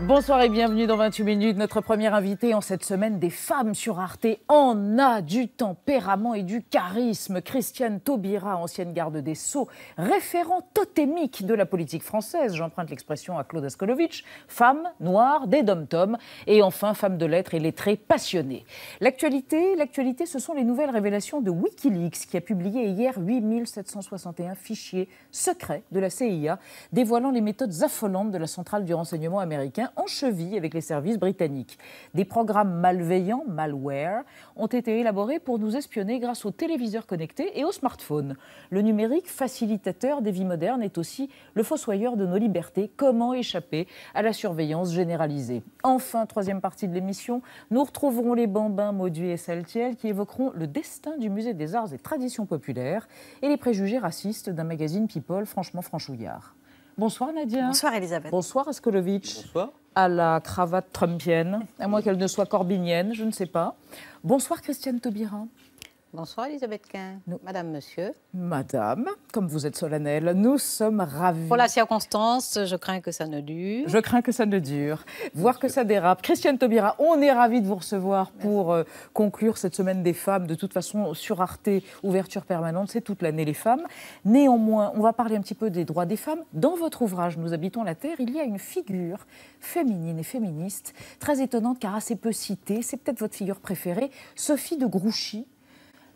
Bonsoir et bienvenue dans 28 minutes. Notre première invitée en cette semaine des femmes sur Arte en a du tempérament et du charisme. Christiane Taubira, ancienne garde des Sceaux, référent totémique de la politique française. J'emprunte l'expression à Claude Askolovitch. Femme, noire, des dom-toms. Et enfin, femme de lettres et lettrée passionnée. L'actualité, ce sont les nouvelles révélations de Wikileaks qui a publié hier 8761 fichiers secrets de la CIA dévoilant les méthodes affolantes de la centrale du renseignement américain en cheville avec les services britanniques. Des programmes malveillants, malware, ont été élaborés pour nous espionner grâce aux téléviseurs connectés et aux smartphones. Le numérique, facilitateur des vies modernes, est aussi le fossoyeur de nos libertés. Comment échapper à la surveillance généralisée? Enfin, troisième partie de l'émission, nous retrouverons les bambins Mauduit et Saltiel qui évoqueront le destin du musée des arts et traditions populaires et les préjugés racistes d'un magazine People franchement franchouillard. Bonsoir Nadia. Bonsoir Elisabeth. Bonsoir Askolovitch. Bonsoir. À la cravate trumpienne, à moins qu'elle ne soit corbinienne, je ne sais pas. Bonsoir Christiane Taubira. Bonsoir Elisabeth Quint. Madame, monsieur. Madame, comme vous êtes solennelle, nous sommes ravis. Pour la circonstance, je crains que ça ne dure. Je crains que ça ne dure, voire que ça dérape. Christiane Taubira, on est ravis de vous recevoir pour conclure cette semaine des femmes. De toute façon, sur Arte, ouverture permanente, c'est toute l'année les femmes. Néanmoins, on va parler un petit peu des droits des femmes. Dans votre ouvrage, Nous habitons la Terre, il y a une figure féminine et féministe, très étonnante car assez peu citée. C'est peut-être votre figure préférée, Sophie de Grouchy.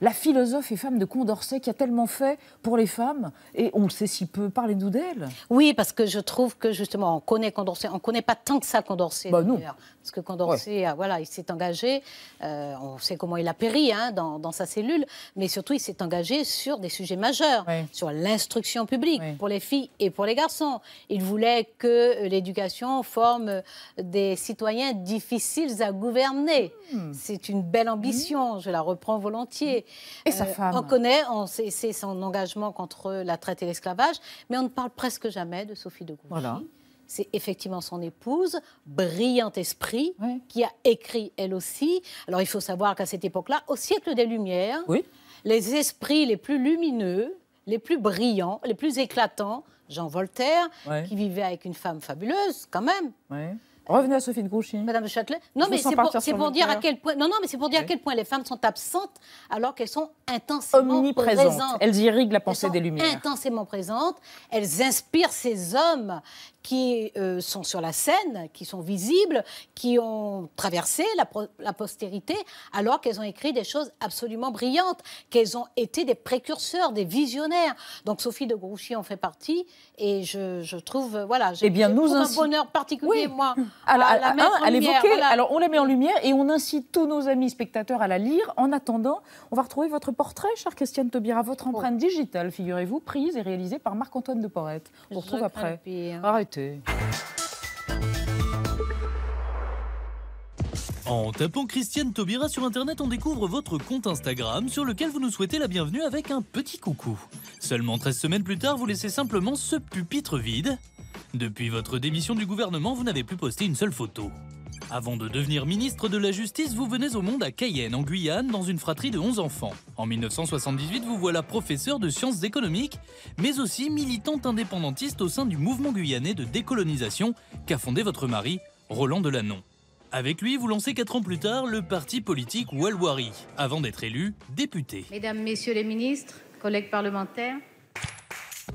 La philosophe et femme de Condorcet qui a tellement fait pour les femmes, et on le sait si peu. Parlez-nous d'elle. Oui, parce que je trouve que justement, on connaît Condorcet, on ne connaît pas tant que ça Condorcet. Non. Parce que Condorcet, voilà, il s'est engagé, on sait comment il a péri dans sa cellule, mais surtout il s'est engagé sur des sujets majeurs, sur l'instruction publique pour les filles et pour les garçons. Il voulait que l'éducation forme des citoyens difficiles à gouverner. C'est une belle ambition, je la reprends volontiers. Et sa femme. On sait son engagement contre la traite et l'esclavage, mais on ne parle presque jamais de Sophie de Grouchy. Voilà. C'est effectivement son épouse, brillant esprit, qui a écrit elle aussi. Alors il faut savoir qu'à cette époque-là, au siècle des Lumières, les esprits les plus lumineux, les plus brillants, les plus éclatants, Jean Voltaire, qui vivait avec une femme fabuleuse quand même. Revenez à Sophie de Grouchy. Madame de Châtelet. Non, mais c'est pour dire à quel point. Non, mais c'est pour dire à quel point les femmes sont absentes alors qu'elles sont intensément omniprésentes. Présentes. Elles irriguent la pensée des Lumières. Intensément présentes. Elles inspirent ces hommes qui sont sur la scène, qui sont visibles, qui ont traversé la postérité, alors qu'elles ont écrit des choses absolument brillantes, qu'elles ont été des précurseurs, des visionnaires. Donc Sophie de Grouchy en fait partie, et je trouve, voilà, j'ai un bonheur particulier, moi, à la mettre en lumière. Voilà. Alors on la met en lumière et on incite tous nos amis spectateurs à la lire. En attendant, on va retrouver votre portrait, chère Christiane Taubira, votre empreinte digitale, figurez-vous, prise et réalisée par Marc-Antoine de Porrette. On retrouve après. Arrêtez. En tapant Christiane Taubira sur Internet, on découvre votre compte Instagram sur lequel vous nous souhaitez la bienvenue avec un petit coucou. Seulement 13 semaines plus tard, vous laissez simplement ce pupitre vide. Depuis votre démission du gouvernement, vous n'avez plus posté une seule photo. Avant de devenir ministre de la Justice, vous venez au monde à Cayenne, en Guyane, dans une fratrie de 11 enfants. En 1978, vous voilà professeur de sciences économiques, mais aussi militante indépendantiste au sein du mouvement guyanais de décolonisation qu'a fondé votre mari, Roland Delanon. Avec lui, vous lancez 4 ans plus tard le parti politique Walwari, avant d'être élu député. Mesdames, Messieurs les ministres, collègues parlementaires.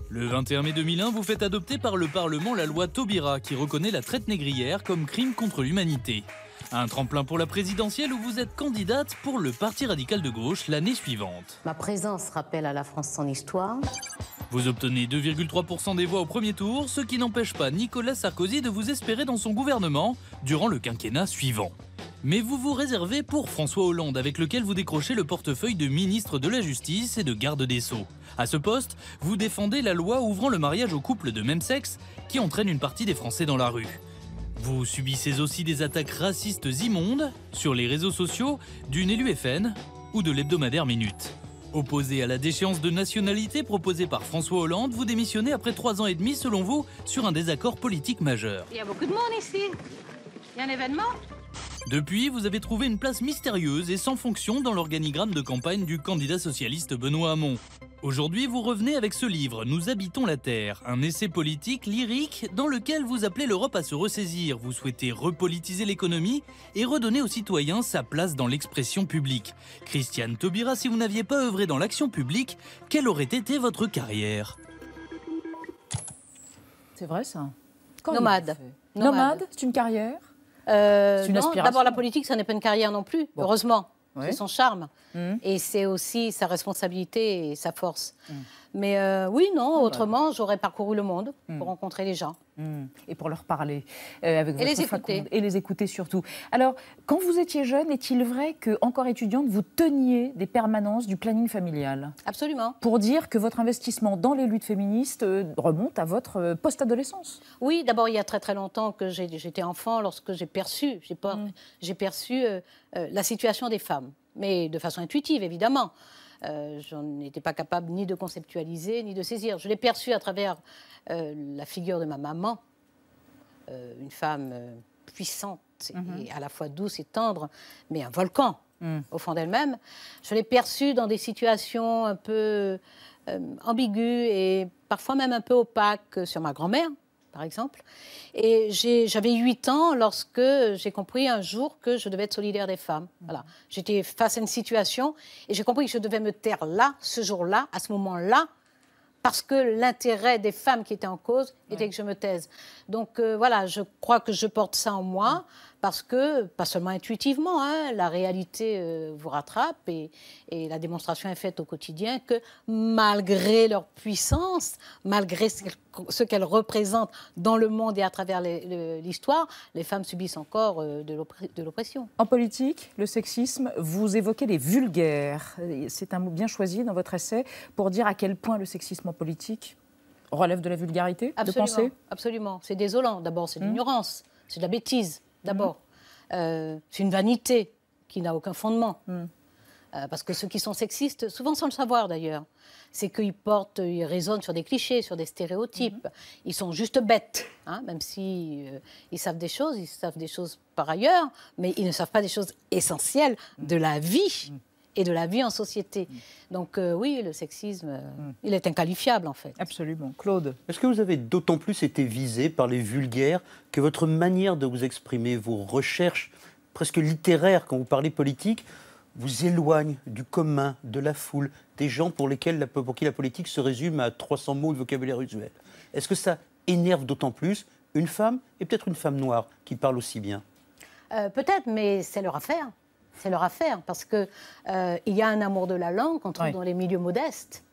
Le 21 mai 2001, vous faites adopter par le Parlement la loi Taubira qui reconnaît la traite négrière comme crime contre l'humanité. Un tremplin pour la présidentielle où vous êtes candidate pour le Parti radical de gauche l'année suivante. Ma présence rappelle à la France son histoire. Vous obtenez 2,3% des voix au premier tour, ce qui n'empêche pas Nicolas Sarkozy de vous espérer dans son gouvernement durant le quinquennat suivant. Mais vous vous réservez pour François Hollande, avec lequel vous décrochez le portefeuille de ministre de la Justice et de garde des Sceaux. À ce poste, vous défendez la loi ouvrant le mariage aux couples de même sexe qui entraîne une partie des Français dans la rue. Vous subissez aussi des attaques racistes immondes sur les réseaux sociaux d'une élue FN ou de l'hebdomadaire Minute. Opposé à la déchéance de nationalité proposée par François Hollande, vous démissionnez après 3 ans et demi, selon vous, sur un désaccord politique majeur. Il y a beaucoup de monde ici. Il y a un événement. Depuis, vous avez trouvé une place mystérieuse et sans fonction dans l'organigramme de campagne du candidat socialiste Benoît Hamon. Aujourd'hui, vous revenez avec ce livre, Nous habitons la Terre, un essai politique, lyrique, dans lequel vous appelez l'Europe à se ressaisir. Vous souhaitez repolitiser l'économie et redonner aux citoyens sa place dans l'expression publique. Christiane Taubira, si vous n'aviez pas œuvré dans l'action publique, quelle aurait été votre carrière? C'est vrai ça? Quand Nomade. Nomade, c'est une carrière? C'est une aspiration. D'abord, la politique, ça n'est pas une carrière non plus, Bon. heureusement. Oui. C'est son charme. Et c'est aussi sa responsabilité et sa force. Mais oui, non, autrement, j'aurais parcouru le monde pour rencontrer les gens. Et pour leur parler avec Et les votre écouter. faconde. Et les écouter surtout. Alors, quand vous étiez jeune, est-il vrai que, encore étudiante, vous teniez des permanences du planning familial? Absolument. Pour dire que votre investissement dans les luttes féministes remonte à votre post-adolescence. Oui, d'abord, il y a très très longtemps que j'étais enfant, lorsque j'ai perçu la situation des femmes, mais de façon intuitive, évidemment. Je n'étais pas capable ni de conceptualiser, ni de saisir. Je l'ai perçu à travers la figure de ma maman, une femme puissante et à la fois douce et tendre, mais un volcan au fond d'elle-même. Je l'ai perçue dans des situations un peu ambiguës et parfois même un peu opaques sur ma grand-mère, par exemple. Et j'avais 8 ans lorsque j'ai compris un jour que je devais être solidaire des femmes. Voilà. J'étais face à une situation et j'ai compris que je devais me taire là, ce jour-là, à ce moment-là, parce que l'intérêt des femmes qui étaient en cause était que je me taise. Donc voilà, je crois que je porte ça en moi, parce que, pas seulement intuitivement, hein, la réalité vous rattrape et la démonstration est faite au quotidien que malgré leur puissance, malgré ce qu'elles représentent dans le monde et à travers l'histoire, les femmes subissent encore de l'oppression. En politique, le sexisme, vous évoquez les vulgaires. C'est un mot bien choisi dans votre essai pour dire à quel point le sexisme en politique relève de la vulgarité, de penser. Absolument. C'est désolant. D'abord, c'est de l'ignorance, c'est de la bêtise. D'abord, c'est une vanité qui n'a aucun fondement. Parce que ceux qui sont sexistes, souvent sans le savoir d'ailleurs, c'est qu'ils raisonnent sur des clichés, sur des stéréotypes. Ils sont juste bêtes, hein, même si ils savent des choses par ailleurs, mais ils ne savent pas des choses essentielles de la vie et de la vie en société. Donc oui, le sexisme, il est inqualifiable en fait. Absolument. Claude? Est-ce que vous avez d'autant plus été visé par les vulgaires que votre manière de vous exprimer, vos recherches presque littéraires quand vous parlez politique, vous éloignent du commun, de la foule, des gens pour qui la politique se résume à 300 mots de vocabulaire usuel? Est-ce que ça énerve d'autant plus une femme, et peut-être une femme noire, qui parle aussi bien? Peut-être, mais c'est leur affaire. C'est leur affaire, parce qu'il y a un amour de la langue qu'on trouve dans les milieux modestes.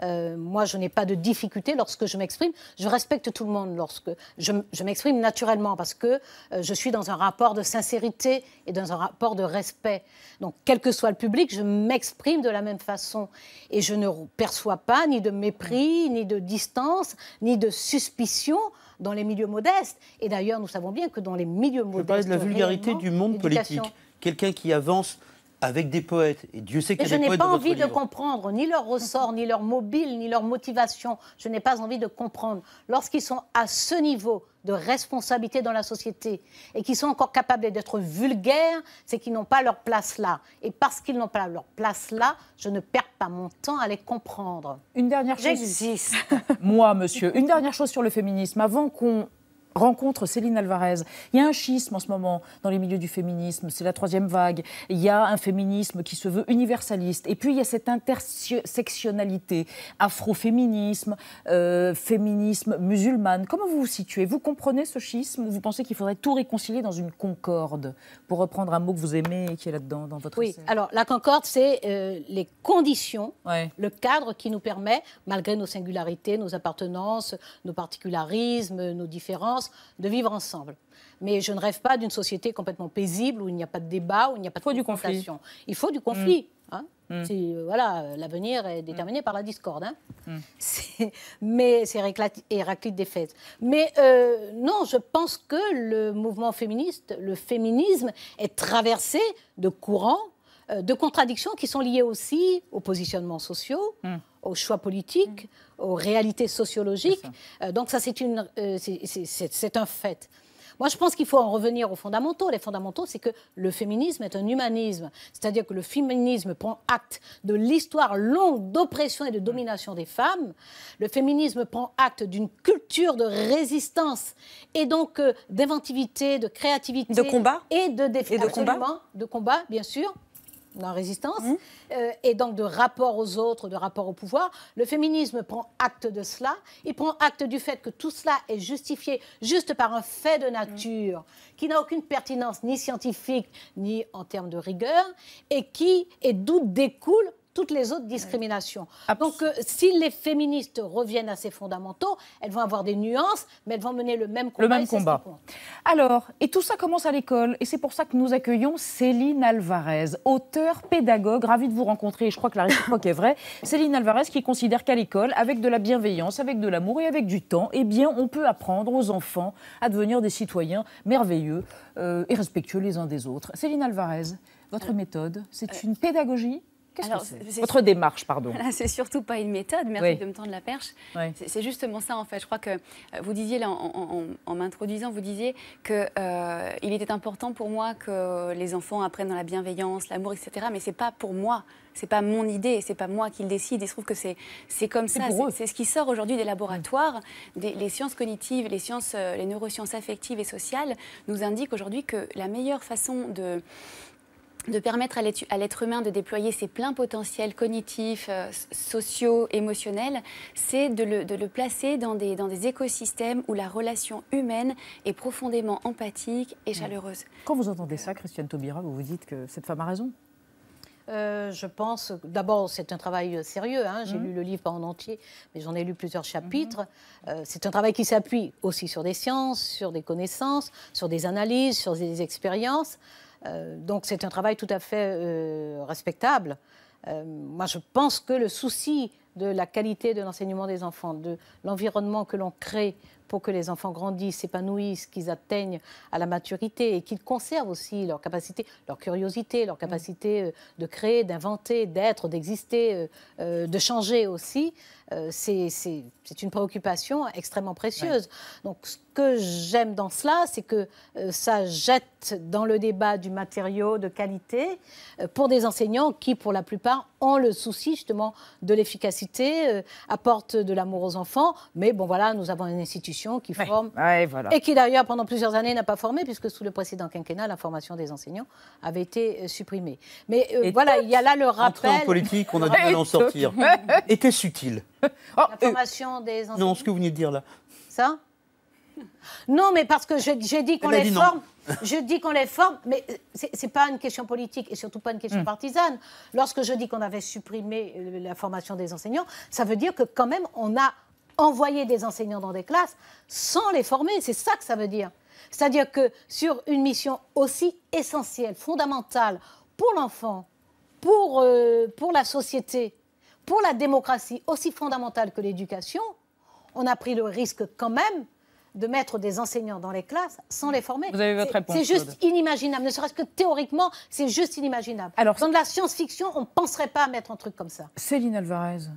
Moi, je n'ai pas de difficulté lorsque je m'exprime. Je respecte tout le monde lorsque je m'exprime naturellement, parce que je suis dans un rapport de sincérité et dans un rapport de respect. Donc, quel que soit le public, je m'exprime de la même façon. Et je ne perçois pas ni de mépris, ni de distance, ni de suspicion dans les milieux modestes. Et d'ailleurs, nous savons bien que dans les milieux modestes... Je parlais de la vulgarité du monde politique. Quelqu'un qui avance avec des poètes, et Dieu sait qu'il y a des poètes dans votre livre. Je n'ai pas envie de comprendre ni leur ressort, ni leur mobile, ni leur motivation. Je n'ai pas envie de comprendre. Lorsqu'ils sont à ce niveau de responsabilité dans la société et qu'ils sont encore capables d'être vulgaires, c'est qu'ils n'ont pas leur place là. Et parce qu'ils n'ont pas leur place là, je ne perds pas mon temps à les comprendre. Une dernière chose. J'existe. Moi, monsieur. Une dernière chose sur le féminisme. Avant qu'on rencontre Céline Alvarez. Il y a un schisme en ce moment dans les milieux du féminisme, c'est la troisième vague. Il y a un féminisme qui se veut universaliste. Et puis il y a cette intersectionnalité, afroféminisme, féminisme musulmane. Comment vous vous situez? Vous comprenez ce schisme ou vous pensez qu'il faudrait tout réconcilier dans une concorde? Pour reprendre un mot que vous aimez et qui est là-dedans dans votre essai. Alors la concorde, c'est les conditions, le cadre qui nous permet, malgré nos singularités, nos appartenances, nos particularismes, nos différences, de vivre ensemble. Mais je ne rêve pas d'une société complètement paisible, où il n'y a pas de débat, où il n'y a pas de confrontation. Il faut du conflit. Hein. Voilà, l'avenir est déterminé par la discorde. Hein. Mais c'est Héraclite défaite. Mais non, je pense que le mouvement féministe, le féminisme, est traversé de courants, de contradictions qui sont liées aussi aux positionnements sociaux, aux choix politiques, aux réalités sociologiques. Donc ça, c'est un fait. Moi, je pense qu'il faut en revenir aux fondamentaux. Les fondamentaux, c'est que le féminisme est un humanisme. C'est-à-dire que le féminisme prend acte de l'histoire longue d'oppression et de domination des femmes. Le féminisme prend acte d'une culture de résistance et donc d'inventivité, de créativité. De combat. Et de défi. Et de combat. Absolument, de combat, bien sûr. Dans la résistance, et donc de rapport aux autres, de rapport au pouvoir. Le féminisme prend acte de cela. Il prend acte du fait que tout cela est justifié juste par un fait de nature qui n'a aucune pertinence ni scientifique ni en termes de rigueur et d'où découlent toutes les autres discriminations. Donc, si les féministes reviennent à ces fondamentaux, elles vont avoir des nuances, mais elles vont mener le même combat. Le même combat. Alors, et tout ça commence à l'école, et c'est pour ça que nous accueillons Céline Alvarez, auteure, pédagogue, ravie de vous rencontrer, et je crois que la réciproque est vraie. Céline Alvarez qui considère qu'à l'école, avec de la bienveillance, avec de l'amour et avec du temps, eh bien, on peut apprendre aux enfants à devenir des citoyens merveilleux et respectueux les uns des autres. Céline Alvarez, votre méthode, c'est une pédagogie ? Qu'est-ce que c'est ? Votre démarche, pardon. C'est surtout pas une méthode, merci de me tendre la perche. Oui. C'est justement ça, en fait. Je crois que vous disiez, là, en m'introduisant, vous disiez qu'il était important pour moi que les enfants apprennent dans la bienveillance, l'amour, etc. Mais c'est pas pour moi, c'est pas mon idée, c'est pas moi qui le décide. Il se trouve que c'est comme ça. C'est ce qui sort aujourd'hui des laboratoires. Les sciences cognitives, les neurosciences affectives et sociales nous indiquent aujourd'hui que la meilleure façon de permettre à l'être humain de déployer ses pleins potentiels cognitifs, sociaux, émotionnels, c'est de le placer dans des écosystèmes où la relation humaine est profondément empathique et chaleureuse. Quand vous entendez ça, Christiane Taubira, vous vous dites que cette femme a raison ? Je pense, d'abord, c'est un travail sérieux. J'ai lu le livre pas en entier, mais j'en ai lu plusieurs chapitres. C'est un travail qui s'appuie aussi sur des sciences, sur des connaissances, sur des analyses, sur des expériences. Donc c'est un travail tout à fait respectable. Moi, je pense que le souci de la qualité de l'enseignement des enfants, de l'environnement que l'on crée pour que les enfants grandissent, s'épanouissent, qu'ils atteignent à la maturité et qu'ils conservent aussi leur capacité, leur curiosité, leur capacité de créer, d'inventer, d'être, d'exister, de changer aussi, c'est une préoccupation extrêmement précieuse. Donc ce que j'aime dans cela, c'est que ça jette dans le débat du matériau de qualité pour des enseignants qui, pour la plupart, ont le souci justement de l'efficacité, apportent de l'amour aux enfants, mais bon voilà, nous avons une institution qui forme, et qui d'ailleurs pendant plusieurs années n'a pas formé, puisque sous le précédent quinquennat, la formation des enseignants avait été supprimée. Mais voilà, il y a là le rappel... Entrer en politique, on a du mal à en sortir. Était-ce utile ? La formation des enseignants... Non, ce que vous venez de dire là. Ça ? Non, mais parce que j'ai dit qu'on les forme. Je dis qu'on les forme, mais ce n'est pas une question politique et surtout pas une question partisane. Lorsque je dis qu'on avait supprimé la formation des enseignants, ça veut dire que quand même on a envoyé des enseignants dans des classes sans les former. C'est ça que ça veut dire. C'est-à-dire que sur une mission aussi essentielle, fondamentale pour l'enfant, pour la société, pour la démocratie, aussi fondamentale que l'éducation, on a pris le risque quand même de mettre des enseignants dans les classes sans les former. Vous avez votre réponse. C'est juste inimaginable. Ne serait-ce que théoriquement, c'est juste inimaginable. Alors, dans de la science-fiction, on ne penserait pas à mettre un truc comme ça. Céline Alvarez,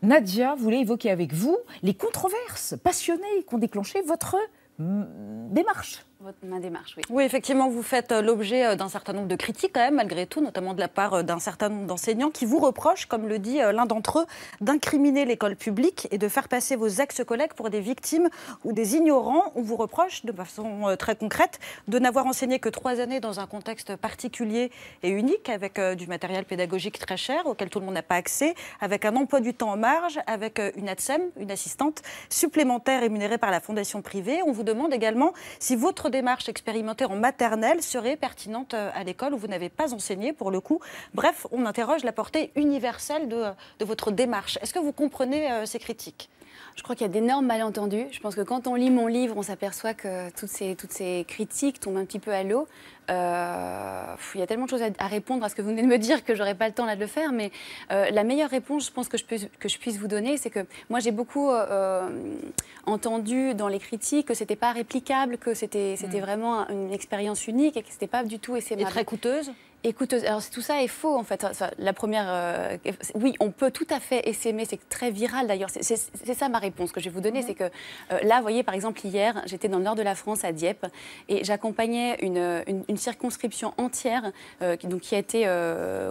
Nadia voulait évoquer avec vous les controverses passionnées qui ont déclenché votre démarche. Ma démarche, oui. Oui, effectivement, vous faites l'objet d'un certain nombre de critiques quand même, malgré tout, notamment de la part d'un certain nombre d'enseignants qui vous reprochent, comme le dit l'un d'entre eux, d'incriminer l'école publique et de faire passer vos ex-collègues pour des victimes ou des ignorants. On vous reproche, de façon très concrète, de n'avoir enseigné que 3 années dans un contexte particulier et unique, avec du matériel pédagogique très cher, auquel tout le monde n'a pas accès, avec un emploi du temps en marge, avec une ATSEM, une assistante supplémentaire rémunérée par la fondation privée. On vous demande également si votre démarche expérimentée en maternelle serait pertinente à l'école où vous n'avez pas enseigné pour le coup. Bref, on interroge la portée universelle de votre démarche. Est-ce que vous comprenez ces critiques ? Je crois qu'il y a d'énormes malentendus. Je pense que quand on lit mon livre, on s'aperçoit que toutes ces critiques tombent un petit peu à l'eau. Il y a tellement de choses à répondre à ce que vous venez de me dire que j'aurais pas le temps là de le faire. Mais la meilleure réponse, je pense que je puisse vous donner, c'est que moi j'ai beaucoup entendu dans les critiques que c'était pas réplicable, que c'était vraiment une expérience unique et que c'était pas du tout essaimable. Et très coûteuse. Écoute, alors tout ça est faux en fait. Enfin, la première, oui, on peut tout à fait essaimer, c'est très viral d'ailleurs. C'est ça ma réponse que je vais vous donner, c'est que là, vous voyez, par exemple, hier, j'étais dans le nord de la France, à Dieppe, et j'accompagnais une circonscription entière qui a été,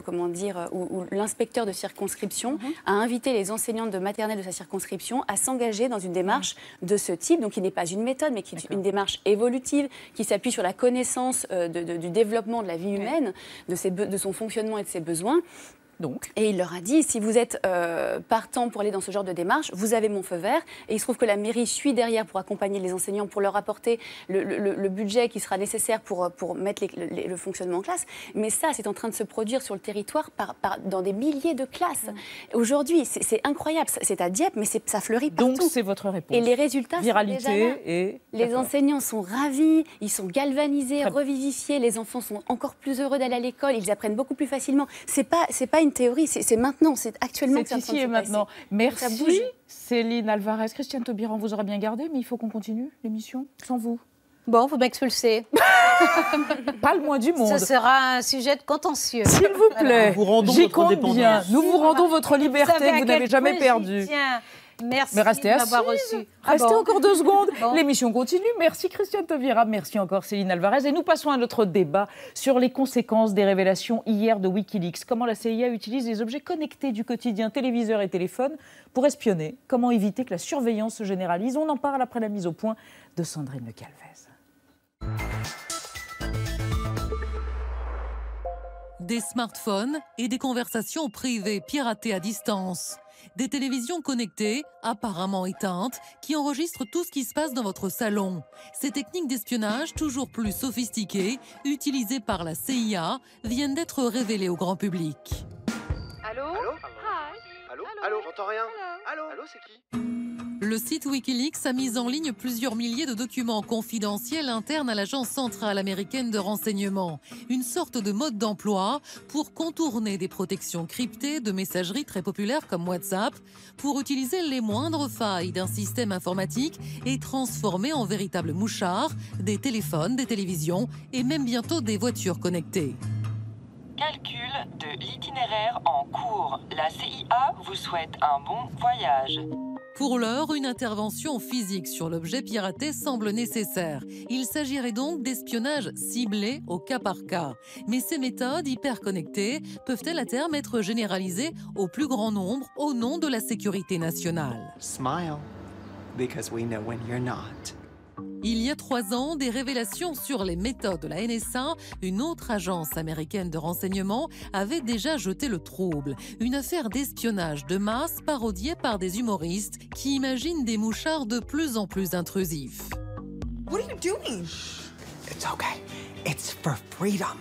comment dire, où l'inspecteur de circonscription a invité les enseignantes de maternelle de sa circonscription à s'engager dans une démarche de ce type, donc qui n'est pas une méthode, mais qui est une démarche évolutive, qui s'appuie sur la connaissance du développement de la vie humaine, de son fonctionnement et de ses besoins. Donc. Et il leur a dit, si vous êtes partant pour aller dans ce genre de démarche, vous avez mon feu vert. Et il se trouve que la mairie suit derrière pour accompagner les enseignants, pour leur apporter le budget qui sera nécessaire pour mettre le fonctionnement en classe. Mais ça, c'est en train de se produire sur le territoire dans des milliers de classes. Aujourd'hui, c'est incroyable. C'est à Dieppe, mais ça fleurit partout. Donc, c'est votre réponse. Et les résultats viralité sont déjà là. Et... Les enseignants sont ravis, ils sont galvanisés, revivifiés. Les enfants sont encore plus heureux d'aller à l'école. Ils apprennent beaucoup plus facilement. C'est pas une théorie, c'est maintenant, c'est actuellement que c'est en train de se passer. Maintenant. Merci Céline Alvarez. Christiane Taubira, vous aurez bien gardé, mais il faut qu'on continue l'émission sans vous. Bon, vous m'expulsez. Pas le moins du monde. Ce sera un sujet de contentieux. S'il vous plaît, j'y compte bien. Nous vous rendons votre liberté que vous n'avez jamais perdue. Merci de m'avoir reçu. Restez encore 2 secondes. Bon. L'émission continue. Merci Christiane Taubira. Merci encore Céline Alvarez. Et nous passons à notre débat sur les conséquences des révélations hier de Wikileaks. Comment la CIA utilise les objets connectés du quotidien, téléviseurs et téléphones, pour espionner. Comment éviter que la surveillance se généralise. On en parle après la mise au point de Sandrine Le Calvez. Des smartphones et des conversations privées piratées à distance. Des télévisions connectées, apparemment éteintes, qui enregistrent tout ce qui se passe dans votre salon. Ces techniques d'espionnage, toujours plus sophistiquées, utilisées par la CIA, viennent d'être révélées au grand public. Allô? Allô? Hi. Allô, j'entends rien. Allô, c'est qui? Le site Wikileaks a mis en ligne plusieurs milliers de documents confidentiels internes à l'agence centrale américaine de renseignement. Une sorte de mode d'emploi pour contourner des protections cryptées de messagerie très populaires comme WhatsApp, pour utiliser les moindres failles d'un système informatique et transformer en véritables mouchards des téléphones, des télévisions et même bientôt des voitures connectées. Calcul de l'itinéraire en cours. La CIA vous souhaite un bon voyage. Pour l'heure, une intervention physique sur l'objet piraté semble nécessaire. Il s'agirait donc d'espionnage ciblé au cas par cas. Mais ces méthodes hyper connectées peuvent-elles à terme être généralisées au plus grand nombre au nom de la sécurité nationale? Smile, because we know when you're not. Il y a 3 ans, des révélations sur les méthodes de la NSA, une autre agence américaine de renseignement, avait déjà jeté le trouble. Une affaire d'espionnage de masse parodiée par des humoristes qui imaginent des mouchards de plus en plus intrusifs. What are you doing? It's okay. It's for freedom.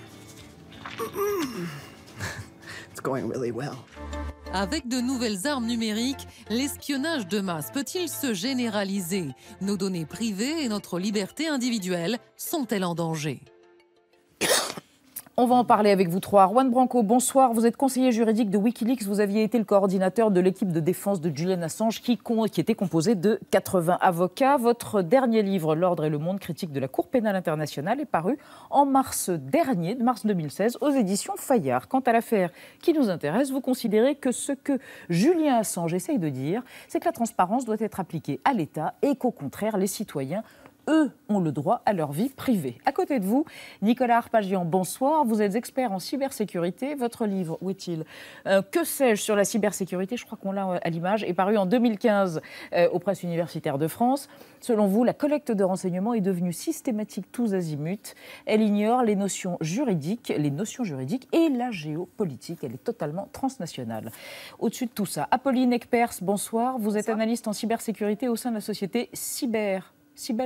It's going really well. Avec de nouvelles armes numériques, l'espionnage de masse peut-il se généraliser? Nos données privées et notre liberté individuelle sont-elles en danger? On va en parler avec vous 3. Juan Branco, bonsoir. Vous êtes conseiller juridique de Wikileaks. Vous aviez été le coordinateur de l'équipe de défense de Julian Assange qui était composée de 80 avocats. Votre dernier livre, L'Ordre et le Monde, critique de la Cour pénale internationale, est paru en mars 2016, aux éditions Fayard. Quant à l'affaire qui nous intéresse, vous considérez que ce que Julian Assange essaye de dire, c'est que la transparence doit être appliquée à l'État et qu'au contraire, les citoyens eux ont le droit à leur vie privée. À côté de vous, Nicolas Harpagian, bonsoir. Vous êtes expert en cybersécurité. Votre livre, où est-il? Que sais-je sur la cybersécurité? Je crois qu'on l'a à l'image. Est paru en 2015 aux Presses universitaires de France. Selon vous, la collecte de renseignements est devenue systématique tous azimuts. Elle ignore les notions juridiques et la géopolitique. Elle est totalement transnationale. Au-dessus de tout ça, Apolline Ekpers, bonsoir. Vous êtes analyste en cybersécurité au sein de la société Cybelle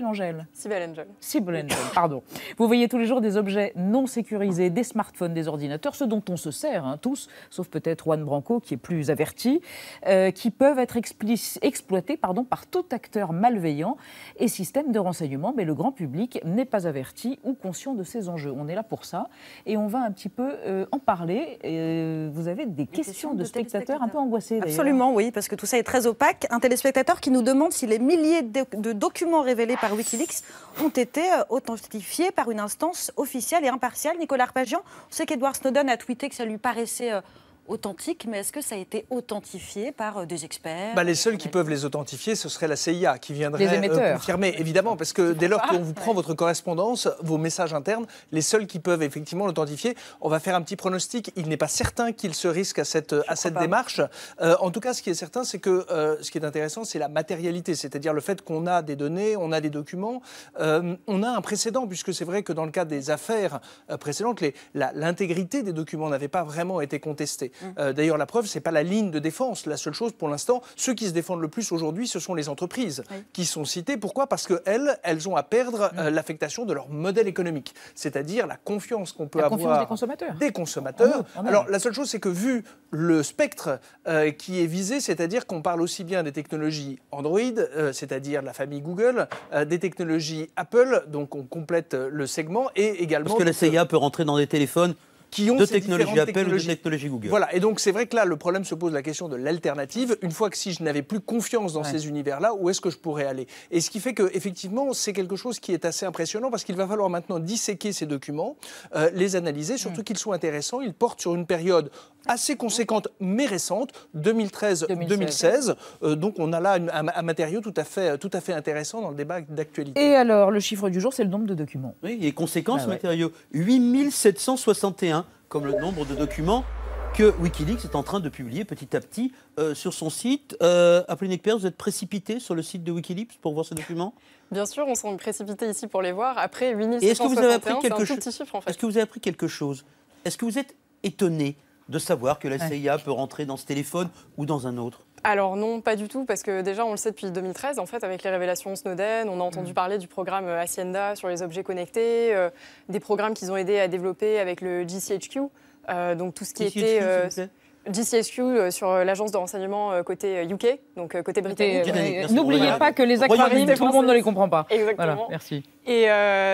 Angel, pardon. Vous voyez tous les jours des objets non sécurisés, des smartphones, des ordinateurs, ce dont on se sert, tous, sauf peut-être Juan Branco qui est plus averti, qui peuvent être exploités par tout acteur malveillant et système de renseignement, mais le grand public n'est pas averti ou conscient de ces enjeux. On est là pour ça et on va un petit peu en parler. Vous avez des questions de spectateurs un peu angoissés d'ailleurs. Absolument, oui, parce que tout ça est très opaque. Un téléspectateur qui nous demande si les milliers de documents révélés révélés par Wikileaks ont été authentifiés par une instance officielle et impartiale. Nicolas Arpagian, on sait qu'Edward Snowden a tweeté que ça lui paraissait authentique, mais est-ce que ça a été authentifié par des experts? Les seuls qui peuvent les authentifier, ce serait la CIA qui viendrait confirmer, évidemment, parce que dès lors qu'on vous prend votre correspondance, vos messages internes, les seuls qui peuvent effectivement l'authentifier, on va faire un petit pronostic, il n'est pas certain qu'il se risque à cette démarche. En tout cas, ce qui est certain, c'est que ce qui est intéressant, c'est la matérialité, c'est-à-dire le fait qu'on a des données, on a des documents, on a un précédent, puisque c'est vrai que dans le cas des affaires précédentes, l'intégrité des documents n'avait pas vraiment été contestée. D'ailleurs, la preuve, ce n'est pas la ligne de défense. La seule chose, pour l'instant, ceux qui se défendent le plus aujourd'hui, ce sont les entreprises qui sont citées. Pourquoi? Parce qu'elles ont à perdre l'affectation de leur modèle économique, c'est-à-dire la confiance qu'on peut avoir des consommateurs. Alors, la seule chose, c'est que vu le spectre qui est visé, c'est-à-dire qu'on parle aussi bien des technologies Android, c'est-à-dire la famille Google, des technologies Apple, donc on complète le segment, et également... Parce que la CIA peut rentrer dans des téléphones qui ont de ces technologie Apple ou de technologies. technologie Google. Voilà, et donc c'est vrai que là, le problème se pose la question de l'alternative. Une fois que si je n'avais plus confiance dans ces univers-là, où est-ce que je pourrais aller? Et ce qui fait qu'effectivement, c'est quelque chose qui est assez impressionnant, parce qu'il va falloir maintenant disséquer ces documents, les analyser, surtout qu'ils sont intéressants. Ils portent sur une période assez conséquente, mais récente, 2013-2016. Donc on a là un matériau tout à fait intéressant dans le débat d'actualité. Et alors, le chiffre du jour, c'est le nombre de documents. Oui, et conséquence, matériaux. 8761, comme le nombre de documents que Wikileaks est en train de publier petit à petit sur son site. Apolline Ekpers, vous êtes précipité sur le site de Wikileaks pour voir ces documents? Bien sûr, on s'en précipité ici pour les voir. Après, 8761, est-ce que vous avez appris c'est un tout petit chiffre, en fait. Est-ce que vous avez appris quelque chose? Est-ce que vous êtes étonné de savoir que la CIA peut rentrer dans ce téléphone ou dans un autre? Alors non, pas du tout, parce que déjà on le sait depuis 2013, en fait, avec les révélations Snowden, on a entendu parler du programme Hacienda sur les objets connectés, des programmes qu'ils ont aidé à développer avec le GCHQ, donc tout ce qui était... GCHQ sur l'agence de renseignement côté UK, donc côté britannique. N'oubliez pas que les acronymes, tout le monde ne les comprend pas. Exactement. Voilà, merci. Et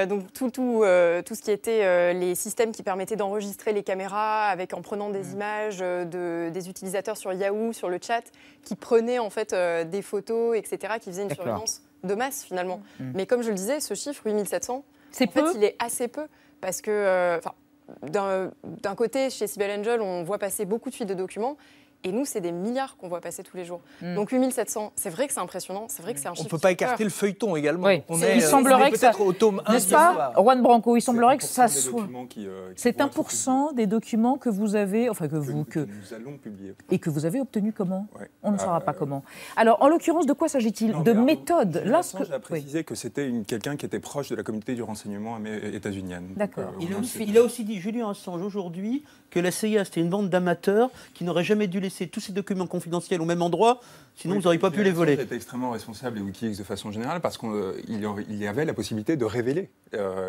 donc tout ce qui était les systèmes qui permettaient d'enregistrer les caméras en prenant des images des utilisateurs sur Yahoo, sur le chat, qui prenaient en fait des photos, etc., qui faisaient une surveillance de masse finalement. Mais comme je le disais, ce chiffre 8700, il est assez peu, parce que... d'un côté, chez Cybelle Angel, on voit passer beaucoup de fuites de documents. Et nous, c'est des milliards qu'on voit passer tous les jours. Donc 8700, c'est vrai que c'est impressionnant, c'est vrai que c'est un chiffre. On ne peut pas écarter le feuilleton également. Oui. Il semblerait que ça, au tome 1, n'est-ce pas, Juan Branco, il semblerait que ça soit... C'est 1% des documents que vous avez, enfin que nous allons publier. Et que vous avez obtenu comment? On ne saura pas comment. Alors, en l'occurrence, de quoi s'agit-il? De méthode. Là, j'ai à préciser que c'était quelqu'un qui était proche de la communauté du renseignement états-unienne. D'accord. Il a aussi dit, Julian Assange, aujourd'hui, que la CIA, c'était une bande d'amateurs qui n'auraient jamais dû laisser tous ces documents confidentiels au même endroit, sinon vous n'auriez pas pu les voler. Était extrêmement responsable, et Wikileaks de façon générale, parce qu'il y avait la possibilité de révéler